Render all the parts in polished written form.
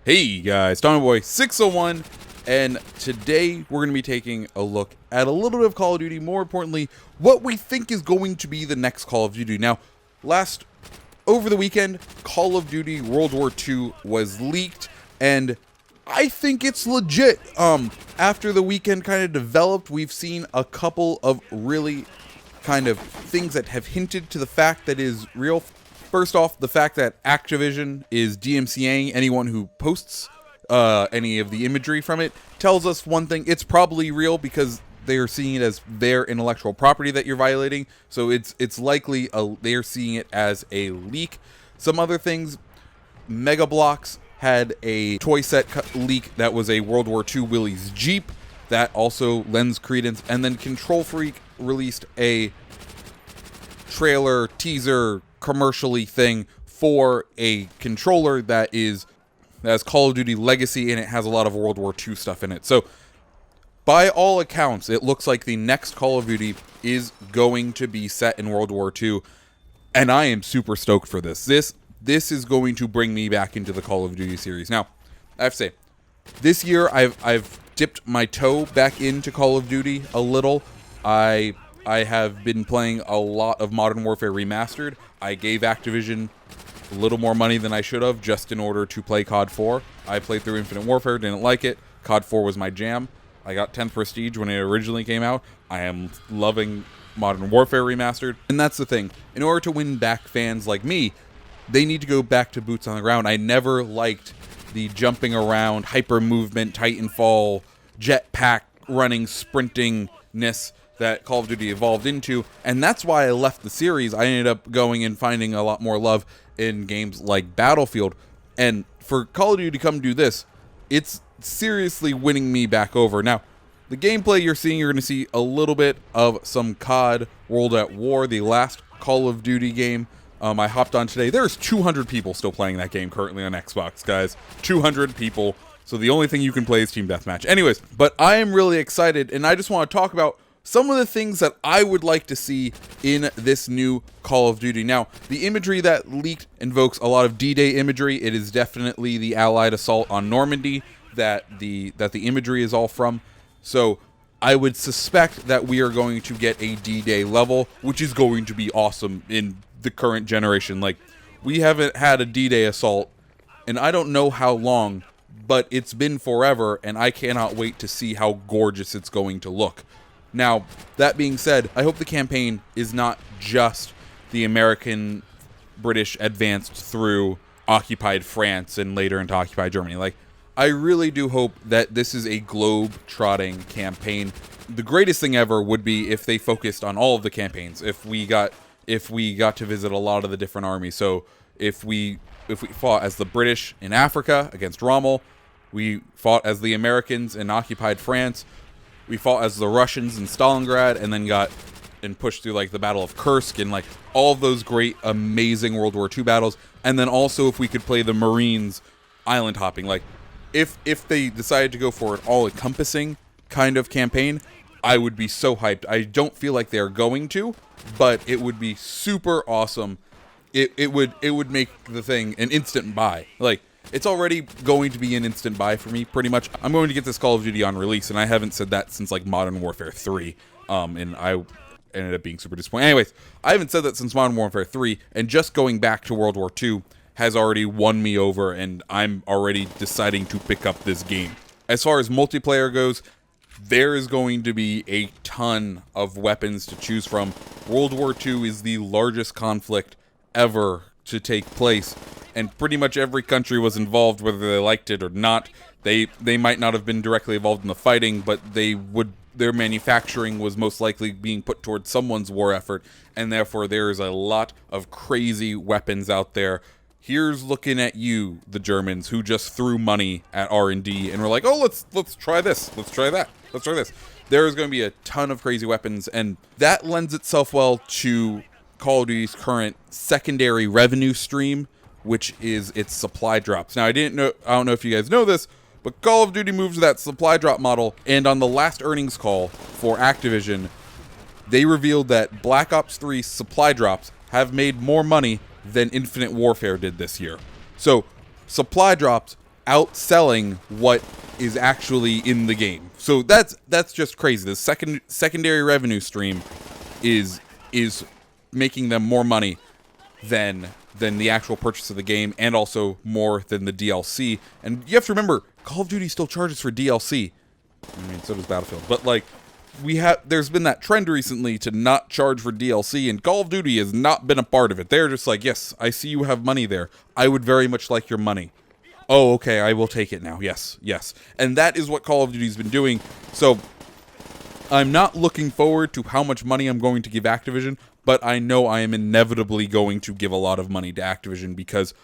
Hey guys, TommyBoy601, and today we're going to be taking a look at a little bit of Call of Duty, more importantly, what we think is going to be the next Call of Duty. Now, over the weekend, Call of Duty World War II was leaked, and I think it's legit. After the weekend kind of developed, we've seen a couple of really kind of things that have hinted to the fact that is real. First off, the fact that Activision is DMCAing anyone who posts any of the imagery from it tells us one thing: it's probably real because they are seeing it as their intellectual property that you're violating. So it's likely they're seeing it as a leak. Some other things: Mega Bloks had a toy set leak that was a World War II Willys Jeep that also lends credence, and then Control Freak released a trailer teaser commercially thing for a controller that has Call of Duty Legacy, and it has a lot of World War II stuff in it. So by all accounts, it looks like the next Call of Duty is going to be set in World War II, and I am super stoked for this. This is going to bring me back into the Call of Duty series. Now, I have to say, this year I've dipped my toe back into Call of Duty a little. I have been playing a lot of Modern Warfare Remastered. I gave Activision a little more money than I should have just in order to play COD 4. I played through Infinite Warfare, didn't like it. COD 4 was my jam. I got 10th Prestige when it originally came out. I am loving Modern Warfare Remastered. And that's the thing. In order to win back fans like me, they need to go back to boots on the ground. I never liked the jumping around, hyper movement, Titanfall, jetpack running, sprintingness that Call of Duty evolved into, and that's why I left the series. I ended up going and finding a lot more love in games like Battlefield, and for Call of Duty to come do this, it's seriously winning me back over. Now, the gameplay you're going to see a little bit of some COD World at War, the last Call of Duty game. I hopped on today. There's 200 people still playing that game currently on Xbox, guys. 200 people. So the only thing you can play is Team Deathmatch. Anyways, but I am really excited, and I just want to talk about some of the things that I would like to see in this new Call of Duty. Now, the imagery that leaked invokes a lot of D-Day imagery. It is definitely the Allied assault on Normandy that the imagery is all from. So I would suspect that we are going to get a D-Day level, which is going to be awesome in the current generation. Like, we haven't had a D-Day assault, and I don't know how long, but it's been forever, and I cannot wait to see how gorgeous it's going to look. Now, that being said, I hope the campaign is not just the American British advanced through occupied France and later into occupied Germany. Like, I really do hope that this is a globe-trotting campaign. The greatest thing ever would be if they focused on all of the campaigns. If we got to visit a lot of the different armies. So if we fought as the British in Africa against Rommel, we fought as the Americans in occupied France, we fought as the Russians in Stalingrad, and then got and pushed through like the Battle of Kursk and like all of those great, amazing World War II battles. And then also if we could play the Marines island hopping, like if they decided to go for an all-encompassing kind of campaign, I would be so hyped. I don't feel like they're going to, but it would be super awesome. It would make the thing an instant buy. Like, it's already going to be an instant buy for me, pretty much. I'm going to get this Call of Duty on release, and I haven't said that since, like, Modern Warfare 3, and I ended up being super disappointed. Anyways, I haven't said that since Modern Warfare 3, and just going back to World War II has already won me over, and I'm already deciding to pick up this game. As far as multiplayer goes, there is going to be a ton of weapons to choose from. World War II is the largest conflict ever to take place, and pretty much every country was involved, whether they liked it or not. They might not have been directly involved in the fighting, but their manufacturing was most likely being put towards someone's war effort, and therefore there is a lot of crazy weapons out there. Here's looking at you, the Germans, who just threw money at R&D and were like, oh, let's try this, let's try that, let's try this. There is going to be a ton of crazy weapons, and that lends itself well to Call of Duty's current secondary revenue stream, which is its supply drops. Now, I don't know if you guys know this, but Call of Duty moved to that supply drop model, and on the last earnings call for Activision, they revealed that Black Ops 3 supply drops have made more money than Infinite Warfare did this year. So, supply drops outselling what is actually in the game. So that's just crazy. The secondary revenue stream is making them more money than the actual purchase of the game, and also more than the DLC. And you have to remember, Call of Duty still charges for DLC. I mean, so does Battlefield. But like, there's been that trend recently to not charge for DLC, and Call of Duty has not been a part of it. They're just like, yes, I see you have money there. I would very much like your money. Oh, okay, I will take it now. Yes, yes. And that is what Call of Duty's been doing. So I'm not looking forward to how much money I'm going to give Activision, but I know I am inevitably going to give a lot of money to Activision because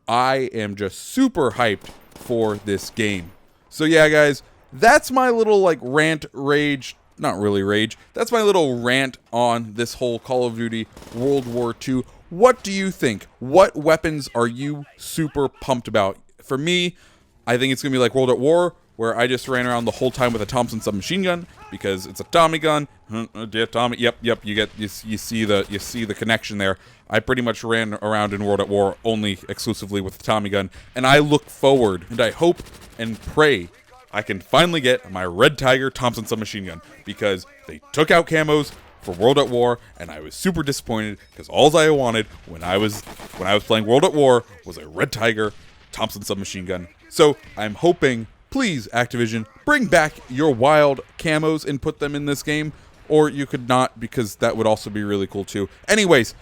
I am just super hyped for this game. So yeah, guys, that's my little like rant, rage, not really rage. That's my little rant on this whole Call of Duty World War II. What do you think? What weapons are you super pumped about? For me, I think it's going to be like World at War, where I just ran around the whole time with a Thompson submachine gun because it's a Tommy gun. Tommy, yep. You see the connection there. I pretty much ran around in World at War only exclusively with the Tommy gun, and I look forward and I hope and pray I can finally get my Red Tiger Thompson submachine gun, because they took out camos for World at War, and I was super disappointed because all I wanted when I was playing World at War was a Red Tiger Thompson submachine gun. So I'm hoping, please, Activision, bring back your wild camos and put them in this game. Or you could not, because that would also be really cool too. Anyways,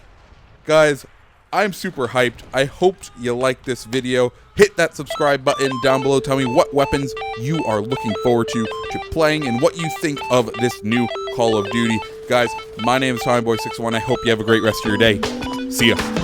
guys, I'm super hyped. I hoped you liked this video. Hit that subscribe button down below. Tell me what weapons you are looking forward to playing and what you think of this new Call of Duty. Guys, my name is TommyBoy61. I hope you have a great rest of your day. See ya.